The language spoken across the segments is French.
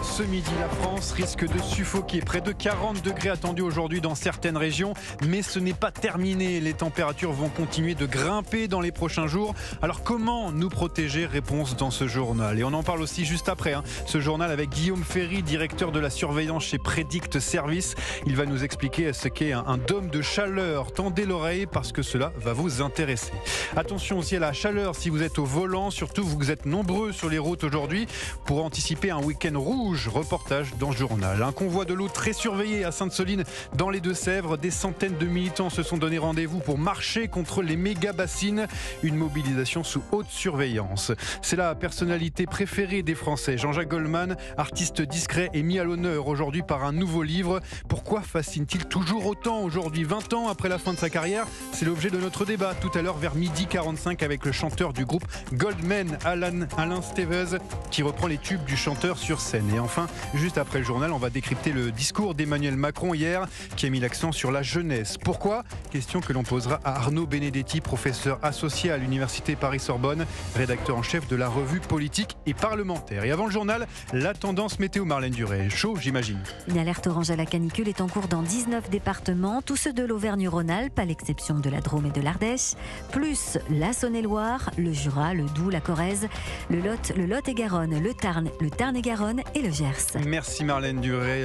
ce midi, la France risque de suffoquer. Près de 40 degrés attendus aujourd'hui dans certaines régions. Mais ce n'est pas terminé. Les températures vont continuer de grimper dans les prochains jours. Alors comment nous protéger? Réponse dans ce journal. Et on en parle aussi juste après. Ce journal avec Guillaume Ferry, directeur de la surveillance chez Predict Service. Il va nous expliquer ce qu'est un dôme de chaleur. Tendez l'oreille parce que cela va vous intéresser. Attention aussi à la chaleur si vous êtes au volant. Surtout vous êtes nombreux sur les routes aujourd'hui pour anticiper un week-end rouge. Reportage dans ce journal. Un convoi de l'eau très surveillé à Sainte-Soline dans les Deux-Sèvres. Des centaines de militants se sont donné rendez-vous pour marcher contre les méga-bassines. Une mobilisation sous haute surveillance. C'est la personnalité préférée des Français. Jean-Jacques Goldman, artiste discret, est mis à l'honneur aujourd'hui par un nouveau livre. Pourquoi fascine-t-il toujours autant aujourd'hui, 20 ans après la fin de sa carrière? C'est l'objet de notre débat tout à l'heure vers 12h45 avec le chanteur du groupe Goldman, Alain Stevez, qui reprend les tubes du chanteur sur scène. Et enfin, juste après le journal, on va décrypter le discours d'Emmanuel Macron hier, qui a mis l'accent sur la jeunesse. Pourquoi? Question que l'on posera à Arnaud Benedetti, professeur associé à l'Université Paris-Sorbonne, rédacteur en chef de la revue politique et parlementaire. Et avant le journal, la tendance météo, Marlène Duret. Chaud, j'imagine. Une alerte orange à la canicule est en cours dans 19 départements, tous ceux de l'Auvergne-Rhône-Alpes, à l'exception de la Drôme et de l'Ardèche, plus la Saône-et-Loire, le Jura, le Doubs, la Corrèze, le Lot-et-Garonne, le Tarn-et-Garonne et le Gers. Merci Marlène Duret.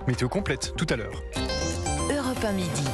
Météo complète tout à l'heure. Europe 1 midi.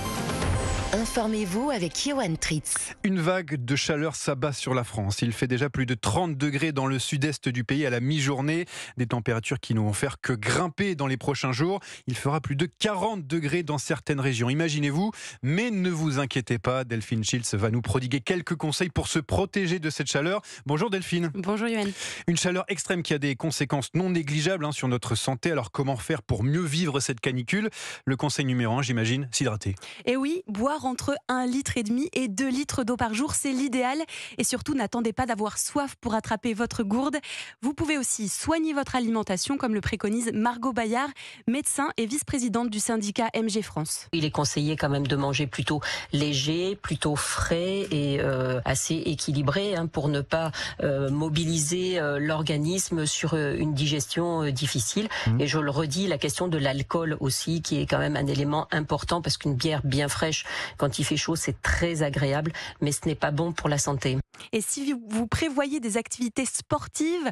Informez-vous avec Johan Tritz. Une vague de chaleur s'abat sur la France. Il fait déjà plus de 30 degrés dans le sud-est du pays à la mi-journée. Des températures qui ne vont faire que grimper dans les prochains jours. Il fera plus de 40 degrés dans certaines régions. Imaginez-vous. Mais ne vous inquiétez pas, Delphine Schiltz va nous prodiguer quelques conseils pour se protéger de cette chaleur. Bonjour Delphine. Bonjour Johan. Une chaleur extrême qui a des conséquences non négligeables sur notre santé. Alors comment faire pour mieux vivre cette canicule? Le conseil numéro 1, j'imagine, s'hydrater. Et oui, boire entre 1,5 litre et 2 litres d'eau par jour, c'est l'idéal. Et surtout, n'attendez pas d'avoir soif pour attraper votre gourde. Vous pouvez aussi soigner votre alimentation, comme le préconise Margot Bayard, médecin et vice-présidente du syndicat MG France. Il est conseillé quand même de manger plutôt léger, plutôt frais et assez équilibré pour ne pas mobiliser l'organisme sur une digestion difficile. Et je le redis, la question de l'alcool aussi, qui est quand même un élément important, parce qu'une bière bien fraîche, quand il fait chaud, c'est très agréable, mais ce n'est pas bon pour la santé. Et si vous prévoyez des activités sportives,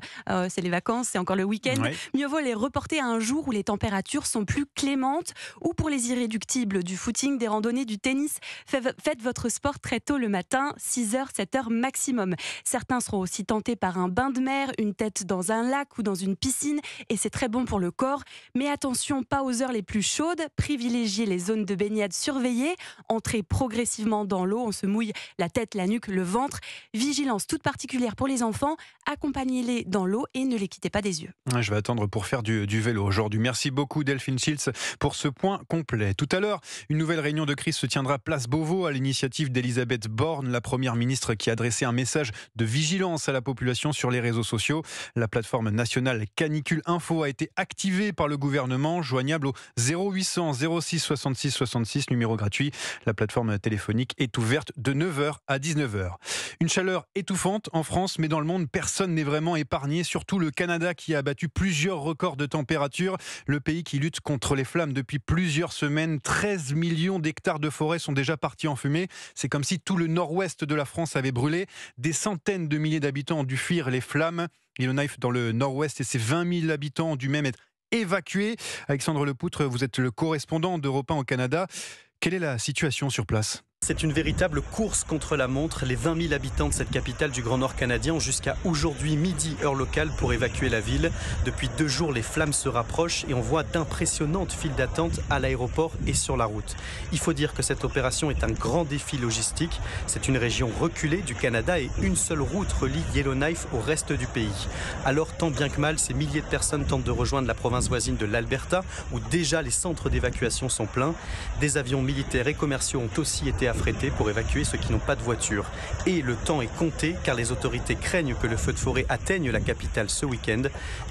c'est les vacances, c'est encore le week-end, mieux vaut les reporter à un jour où les températures sont plus clémentes, ou pour les irréductibles, du footing, des randonnées, du tennis. Faites votre sport très tôt le matin, 6h, 7h maximum. Certains seront aussi tentés par un bain de mer, une tête dans un lac ou dans une piscine, et c'est très bon pour le corps. Mais attention, pas aux heures les plus chaudes, privilégiez les zones de baignade surveillées, entrez progressivement dans l'eau, on se mouille la tête, la nuque, le ventre. Vigilance toute particulière pour les enfants, accompagnez-les dans l'eau et ne les quittez pas des yeux. Je vais attendre pour faire du vélo aujourd'hui. Merci beaucoup Delphine Schiltz pour ce point complet. Tout à l'heure, une nouvelle réunion de crise se tiendra place Beauvau à l'initiative d'Elisabeth Borne, la première ministre qui a adressé un message de vigilance à la population sur les réseaux sociaux. La plateforme nationale Canicule Info a été activée par le gouvernement, joignable au 0800 06 66 66, numéro gratuit. La plateforme téléphonique est ouverte de 9h à 19h. Une chaleur étouffante en France, mais dans le monde, personne n'est vraiment épargné. Surtout le Canada qui a battu plusieurs records de température. Le pays qui lutte contre les flammes depuis plusieurs semaines. 13 millions d'hectares de forêt sont déjà partis en fumée. C'est comme si tout le nord-ouest de la France avait brûlé. Des centaines de milliers d'habitants ont dû fuir les flammes. Yellowknife dans le nord-ouest et ses 20 000 habitants ont dû même être évacués. Alexandre Lepoutre, vous êtes le correspondant d'Europe 1 au Canada. Quelle est la situation sur place ? C'est une véritable course contre la montre. Les 20 000 habitants de cette capitale du Grand Nord canadien ont jusqu'à aujourd'hui midi, heure locale, pour évacuer la ville. Depuis 2 jours, les flammes se rapprochent et on voit d'impressionnantes files d'attente à l'aéroport et sur la route. Il faut dire que cette opération est un grand défi logistique. C'est une région reculée du Canada et une seule route relie Yellowknife au reste du pays. Alors, tant bien que mal, ces milliers de personnes tentent de rejoindre la province voisine de l'Alberta, où déjà les centres d'évacuation sont pleins. Des avions militaires et commerciaux ont aussi été affrétés pour évacuer ceux qui n'ont pas de voiture. Et le temps est compté car les autorités craignent que le feu de forêt atteigne la capitale ce week-end.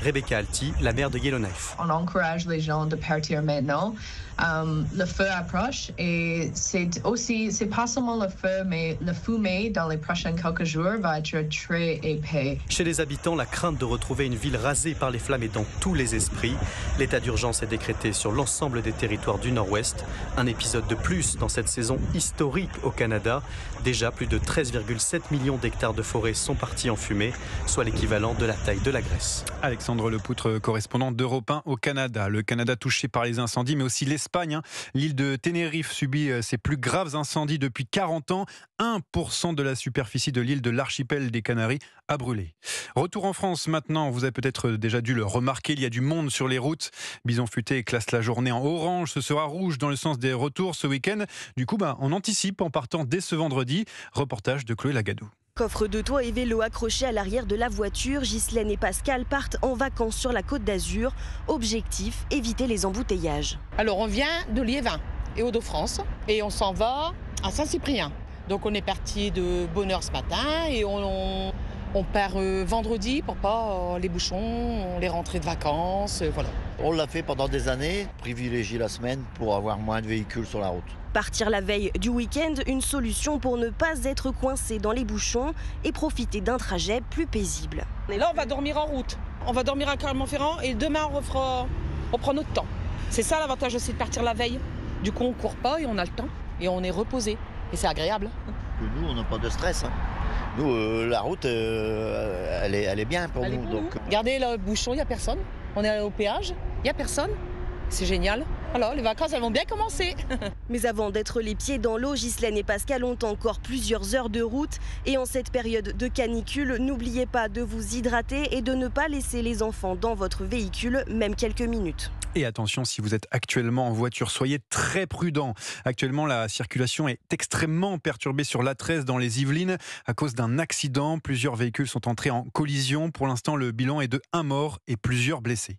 Rebecca Alti, la maire de Yellowknife. On encourage les gens de partir maintenant. Le feu approche et c'est pas seulement le feu, mais le fumée dans les prochains quelques jours va être très épais. Chez les habitants, la crainte de retrouver une ville rasée par les flammes est dans tous les esprits. L'état d'urgence est décrété sur l'ensemble des territoires du Nord-Ouest. Un épisode de plus dans cette saison historique au Canada. Déjà, plus de 13,7 millions d'hectares de forêt sont partis en fumée, soit l'équivalent de la taille de la Grèce. Alexandre Lepoutre, correspondant d'Europe 1 au Canada. Le Canada touché par les incendies, mais aussi l'Espagne. L'île de Tenerife subit ses plus graves incendies depuis 40 ans. 1% de la superficie de l'île de l'archipel des Canaries a brûlé. Retour en France maintenant. Vous avez peut-être déjà dû le remarquer, il y a du monde sur les routes. Bison Futé classe la journée en orange. Ce sera rouge dans le sens des retours ce week-end. Du coup, on anticipe en partant dès ce vendredi. Reportage de Chloé Lagadou. Coffre de toit et vélo accrochés à l'arrière de la voiture, Ghislaine et Pascal partent en vacances sur la Côte d'Azur. Objectif, éviter les embouteillages. Alors on vient de Liévin et Hauts-de-France et on s'en va à Saint-Cyprien. Donc on est parti de bonne heure ce matin et on part vendredi pour pas les bouchons, les rentrées de vacances, voilà. On l'a fait pendant des années, privilégier la semaine pour avoir moins de véhicules sur la route. Partir la veille du week-end, une solution pour ne pas être coincé dans les bouchons et profiter d'un trajet plus paisible. Et là on va dormir en route, on va dormir à Clermont-Ferrand et demain on prend notre temps. C'est ça l'avantage aussi de partir la veille. Du coup on court pas et on a le temps et on est reposé et c'est agréable. Nous on n'a pas de stress. Nous, la route, elle est bien pour nous. Donc... Regardez le bouchon, il n'y a personne. On est au péage, il n'y a personne. C'est génial. Alors, les vacances, elles vont bien commencer. Mais avant d'être les pieds dans l'eau, Ghislaine et Pascal ont encore plusieurs heures de route. Et en cette période de canicule, n'oubliez pas de vous hydrater et de ne pas laisser les enfants dans votre véhicule, même quelques minutes. Et attention, si vous êtes actuellement en voiture, soyez très prudents. Actuellement, la circulation est extrêmement perturbée sur l'A13 dans les Yvelines à cause d'un accident. Plusieurs véhicules sont entrés en collision. Pour l'instant, le bilan est de 1 mort et plusieurs blessés.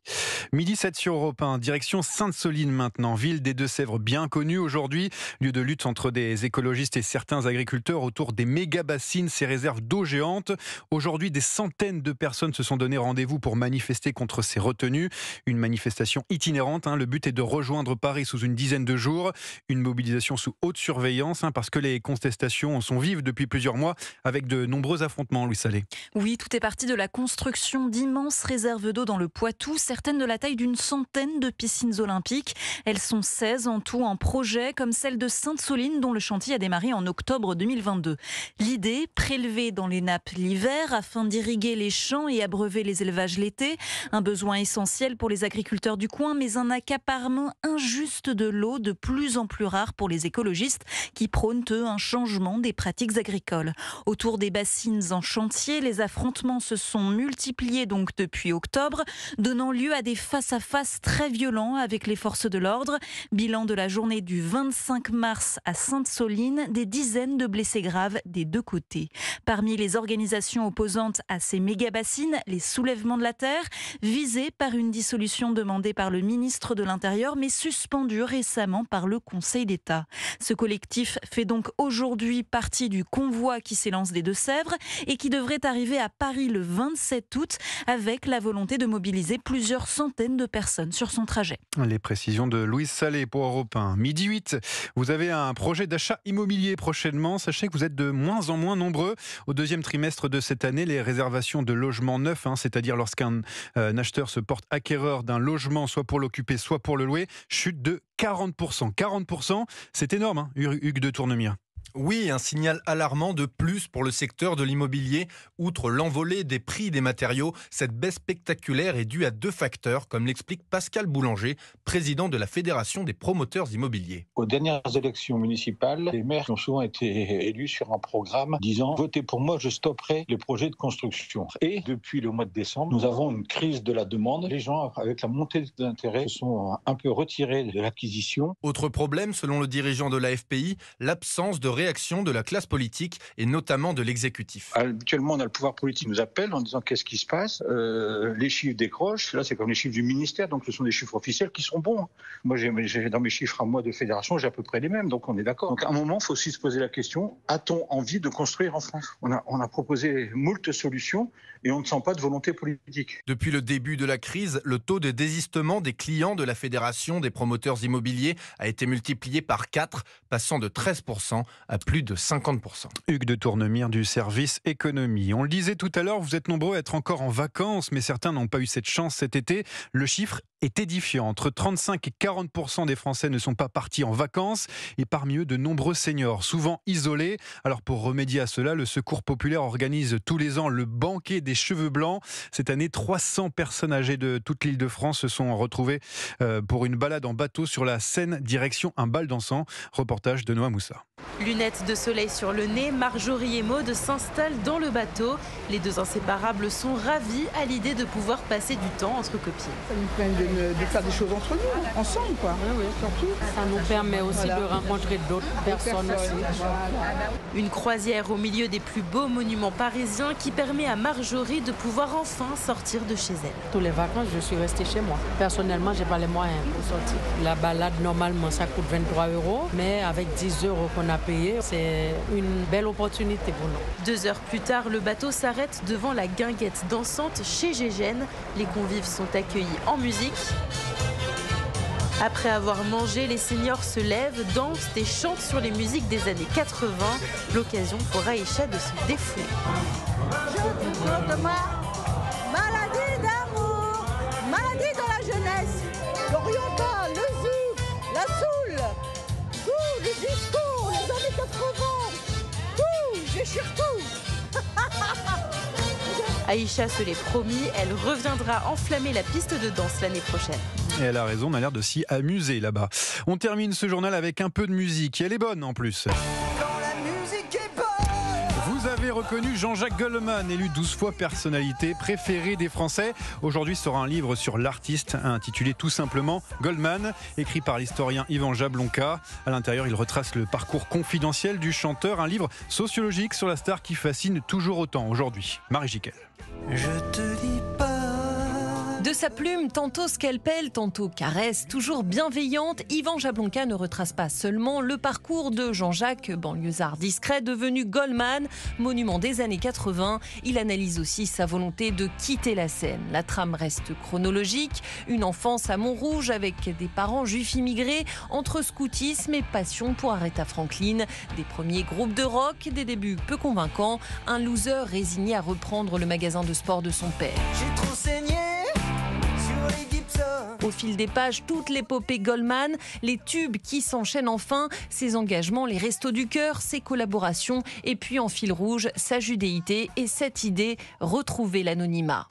Midi 7 sur Europe 1, direction Sainte-Soline maintenant, ville des Deux-Sèvres bien connue aujourd'hui. Lieu de lutte entre des écologistes et certains agriculteurs autour des méga-bassines, ces réserves d'eau géantes. Aujourd'hui, des centaines de personnes se sont donné rendez-vous pour manifester contre ces retenues. Une manifestation itinérante. Le but est de rejoindre Paris sous une dizaine de jours. Une mobilisation sous haute surveillance parce que les contestations sont vives depuis plusieurs mois avec de nombreux affrontements, Louis Salé. Oui, tout est parti de la construction d'immenses réserves d'eau dans le Poitou, certaines de la taille d'une centaine de piscines olympiques. Elles sont 16 en tout en projet, comme celle de Sainte-Soline dont le chantier a démarré en octobre 2022. L'idée, prélever dans les nappes l'hiver afin d'irriguer les champs et abreuver les élevages l'été. Un besoin essentiel pour les agriculteurs du coin, mais un accaparement injuste de l'eau de plus en plus rare pour les écologistes qui prônent, eux, un changement des pratiques agricoles. Autour des bassines en chantier, les affrontements se sont multipliés donc depuis octobre, donnant lieu à des face-à-face très violents avec les forces de l'ordre. Bilan de la journée du 25 mars à Sainte-Soline, des dizaines de blessés graves des deux côtés. Parmi les organisations opposantes à ces méga-bassines, les soulèvements de la terre, visés par une dissolution demandée par le ministre de l'Intérieur, mais suspendue récemment par le Conseil d'État. Ce collectif fait donc aujourd'hui partie du convoi qui s'élance des Deux-Sèvres et qui devrait arriver à Paris le 27 août avec la volonté de mobiliser plusieurs centaines de personnes sur son trajet. Les précisions de Louise Salé pour Europe 1. Midi 8, vous avez un projet d'achat immobilier prochainement. Sachez que vous êtes de moins en moins nombreux. Au deuxième trimestre de cette année, les réservations de logements neufs, c'est-à-dire lorsqu'un acheteur se porte acquéreur d'un logement, soit pour l'occuper, soit pour le louer, chute de 40%. 40%, c'est énorme, Hugues de Tournemire. Oui, un signal alarmant de plus pour le secteur de l'immobilier. Outre l'envolée des prix des matériaux, cette baisse spectaculaire est due à 2 facteurs, comme l'explique Pascal Boulanger, président de la Fédération des promoteurs immobiliers. Aux dernières élections municipales, les maires ont souvent été élus sur un programme disant « Votez pour moi, je stopperai les projets de construction ». Et depuis le mois de décembre, nous avons une crise de la demande. Les gens, avec la montée d'intérêt, se sont un peu retirés de l'acquisition. Autre problème, selon le dirigeant de la FPI, l'absence de réaction de la classe politique et notamment de l'exécutif. Habituellement, on a le pouvoir politique qui nous appelle en disant qu'est-ce qui se passe. Les chiffres décrochent. Là, c'est comme les chiffres du ministère, donc ce sont des chiffres officiels qui sont bons. Moi, j'ai dans mes chiffres à moi de fédération, j'ai à peu près les mêmes, donc on est d'accord. Donc à un moment, il faut aussi se poser la question, a-t-on envie de construire en France ? On a proposé moult solutions et on ne sent pas de volonté politique. Depuis le début de la crise, le taux de désistement des clients de la Fédération des promoteurs immobiliers a été multiplié par 4, passant de 13% à plus de 50%. Hugues de Tournemire du service économie. On le disait tout à l'heure, vous êtes nombreux à être encore en vacances, mais certains n'ont pas eu cette chance cet été. Le chiffre est édifiant. Entre 35 et 40% des Français ne sont pas partis en vacances et parmi eux de nombreux seniors, souvent isolés. Alors pour remédier à cela, le Secours populaire organise tous les ans le banquet des cheveux blancs. Cette année, 300 personnes âgées de toute l'Île-de-France se sont retrouvées pour une balade en bateau sur la Seine, direction un bal dansant. Reportage de Noah Moussa. Lunettes de soleil sur le nez, Marjorie et Maude s'installent dans le bateau. Les deux inséparables sont ravis à l'idée de pouvoir passer du temps entre copines. Ça nous permet de faire des choses entre nous, ensemble, quoi. Oui, surtout. Ça nous permet aussi de rencontrer d'autres personnes aussi. Une croisière au milieu des plus beaux monuments parisiens qui permet à Marjorie de pouvoir enfin sortir de chez elle. Tous les vacances, je suis restée chez moi. Personnellement, j'ai pas les moyens pour sortir. La balade, normalement, ça coûte 23 €, mais avec 10 € qu'on a payé, c'est une belle opportunité pour nous. 2 heures plus tard, le bateau s'arrête devant la guinguette dansante chez Gégène. Les convives sont accueillis en musique. Après avoir mangé, les seniors se lèvent, dansent et chantent sur les musiques des années 80. L'occasion pour Aïcha de se défouler. Maladie d'amour, maladie dans la jeunesse, l'oriental, le zouk, la soul, tout, le disco, les années 80, tout, je déchire tout. Aïcha se l'est promis, elle reviendra enflammer la piste de danse l'année prochaine. Et elle a raison, on a l'air de s'y amuser là-bas. On termine ce journal avec un peu de musique, et elle est bonne en plus. Vous avez reconnu Jean-Jacques Goldman, élu 12 fois personnalité préférée des Français. Aujourd'hui sort un livre sur l'artiste intitulé tout simplement Goldman, écrit par l'historien Yvan Jablonka. À l'intérieur, il retrace le parcours confidentiel du chanteur, un livre sociologique sur la star qui fascine toujours autant aujourd'hui. Marie Jiquel. Je te dis pas. De sa plume, tantôt scalpel, tantôt caresse, toujours bienveillante, Yvan Jablonka ne retrace pas seulement le parcours de Jean-Jacques, banlieusard discret, devenu Goldman, monument des années 80. Il analyse aussi sa volonté de quitter la scène. La trame reste chronologique, une enfance à Montrouge avec des parents juifs immigrés, entre scoutisme et passion pour Aretha Franklin, des premiers groupes de rock, des débuts peu convaincants, un loser résigné à reprendre le magasin de sport de son père. J'ai trop saigné. Au fil des pages, toute l'épopée Goldman, les tubes qui s'enchaînent enfin, ses engagements, les restos du cœur, ses collaborations, et puis en fil rouge, sa judéité et cette idée, retrouver l'anonymat.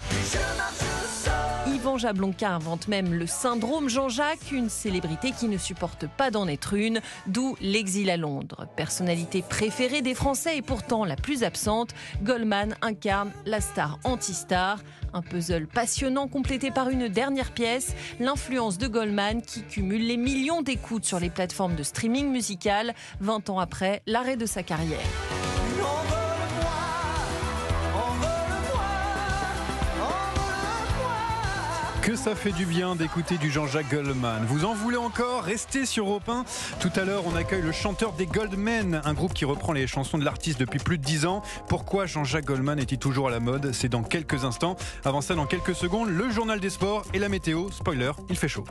Yvan Jablonka invente même le syndrome Jean-Jacques, une célébrité qui ne supporte pas d'en être une, d'où l'exil à Londres. Personnalité préférée des Français et pourtant la plus absente, Goldman incarne la star anti-star. Un puzzle passionnant complété par une dernière pièce, l'influence de Goldman qui cumule les millions d'écoutes sur les plateformes de streaming musical 20 ans après l'arrêt de sa carrière. Que ça fait du bien d'écouter du Jean-Jacques Goldman. Vous en voulez encore? Restez sur Europe 1. Tout à l'heure, on accueille le chanteur des Goldmen, un groupe qui reprend les chansons de l'artiste depuis plus de 10 ans. Pourquoi Jean-Jacques Goldman est-il toujours à la mode? C'est dans quelques instants. Avant ça, dans quelques secondes, le journal des sports et la météo. Spoiler, il fait chaud.